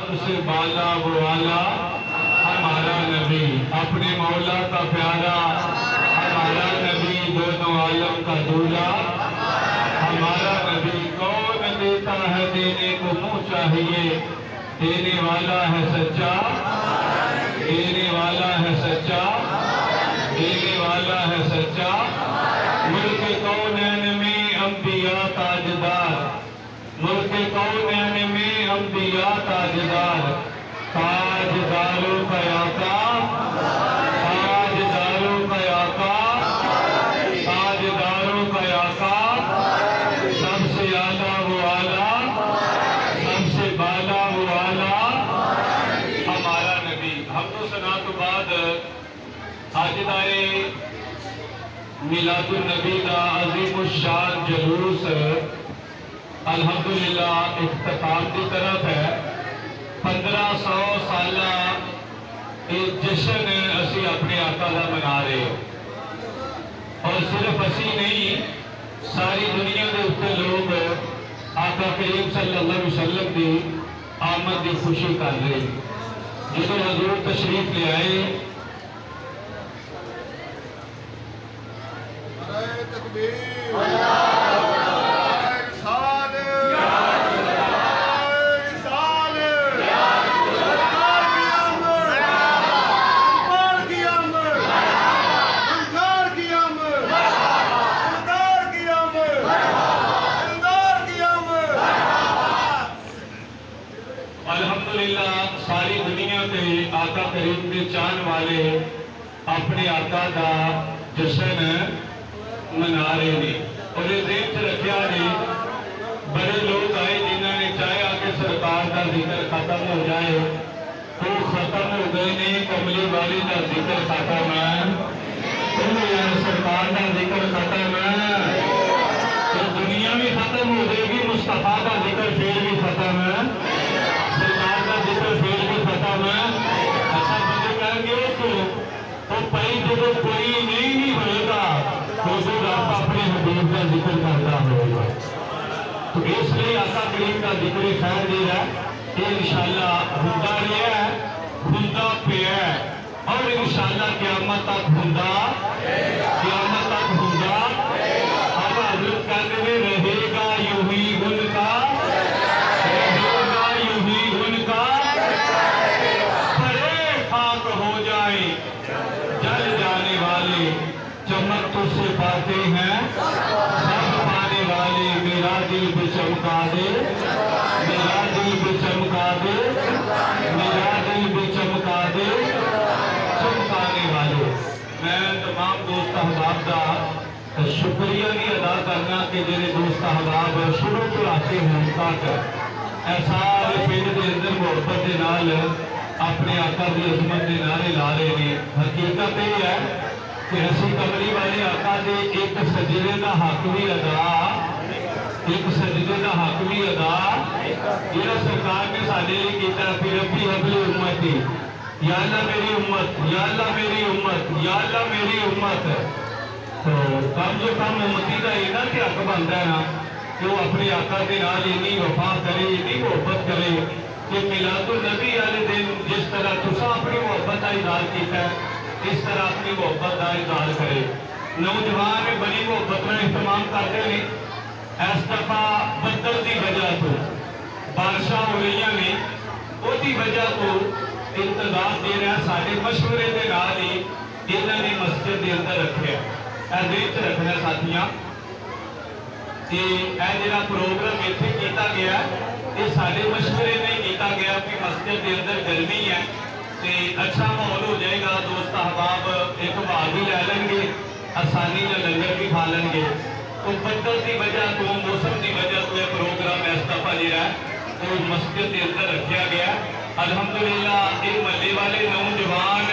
سب سے بالا وہ والا ہمارا نبی، اپنے مولا کا پیارا ہمارا نبی، دونوں عالم کا دولا ہمارا نبی۔ کون دیتا ہے دینے کو منہ چاہیے، دینے والا ہے سچا، دینے والا ہے سچا، دینے والا ہے سچا۔ ملک کونین میں انبیاء تاجدار، ملک کونین میں انبیاء تاجدار، تاجداروں کا آقا، تاجداروں کا آقا، تاجداروں کا آقا، سب سے اعلیٰ وہ اعلیٰ، سب سے بالا وہ اعلیٰ ہمارا نبی۔ حمد و ثنا تو بعد اج دا میلاد النبی دا عظیم الشان جلوس الحمدللہ اختتام کی طرف ہے۔ 1500 سالہ ایک جشن اسی اپنے آقا دا منا رہے ہیں، اور صرف اسی نہیں، ساری دنیا کے اتنے لوگ آقا کریم صلی اللہ علیہ وسلم کی آمد کی خوشی کر رہے ہیں۔ جدو حضور تشریف لے آئے، الحمدللہ ساری دنیا کے آقا کریم کے چاہن والے اپنے آقا دا جشن منا رہے ہیں، اور یہ ذہن سے رکھیا جی بڑے لوگ آئے جنہوں نے چاہیا کہ سرکار کا ذکر ختم ہو جائے، تو ختم ہو گئے نہیں۔ کملی والی کا ذکر ختم ہے، سرکار کا ذکر ختم ہے، تو دنیا بھی ختم ہو جائے گی، مصطفیٰ کا ذکر پھر بھی ختم ہے، سرکار کا ذکر پھر بھی ختم ہے۔ اچھا بندے کہیں گے تو پہلی جگہ کوئی نہیں ہوئے گا، حضور آپ اپنے حبیب کا ذکر کرتا ہوگا، تو اس لیے آقا کریم کا ذکر خیر دے رہا ہے کہ انشاءاللہ ہوتا رہا ہے، ہوتا پیا ہے، اور انشاءاللہ قیامت تک ہوتا، قیامت تک ہوتا۔ اب حضرت کہتے ہوئے رہے گا یوں ہی ان کا، رہے گا یوں ہی ان کا، بڑے خاک ہو جائیں جل جانے والے، چمک تو سے پاتے ہیں سب پانے والے، میرا دل بھی چمکا دے، میرا دل بھی چمکا دے، میرا دل بھی چمکا دے، چمکانے والے۔ میں تمام دوست احباب کا شکریہ بھی ادا کرنا کہ جنہیں دوست احباب شروع تو آتے ہیں تک سارے پنڈ کے اندر محبت کے نال اپنے آقا کی عظمت کے نعرے لا رہے ہیں۔ حقیقت یہ ہے کہ اسی کملی والے آقا دے ایک سجدے کا حق بھی ادا، ایک سجدے کا حق بھی ادا جہاں سرکار نے سارے لیے کیتا ہے، پھر ربی حبل امتی، یا اللہ میری امت، یا اللہ میری امت، یا اللہ میری امت۔ تو کم جو کم امتی کا یہ نہ کہ حق بنتا ہے نا کہ وہ اپنے آقا کے نال اتنی وفا کرے، اتنی محبت کرے کہ میلاد النبی والے دن جس طرح تسا اپنی محبت کا اظہار کیتا ہے، اس طرح اپنی محبت کا اظہار کرے۔ نوجوان بڑی محبت میں اہتمام کرتے ہیں۔ اس دفعہ بدل کی وجہ تو بارشاں ہو رہی ہیں، وہ وجہ تو انتظار دے رہا سارے مشورے کے نال ہی انہوں نے مسجد کے اندر رکھے۔ ذہن رکھنا ساتھیاں کہ یہ جڑا پروگرام اتنے کیتا گیا یہ سارے مشورے نہیں کیتا گیا کہ مسجد کے اندر گرمی ہے تو اچھا ماحول ہو جائے گا، دوست احباب ایک بھاگ بھی لے لیں گے، آسانی سے لنگر بھی کھا لیں گے۔ تو بدل کی وجہ تو موسم کی وجہ تو یہ پروگرام اس دفعہ جڑا ہے وہ مسجد کے اندر رکھا گیا۔ الحمدللہ یہ محلے والے نوجوان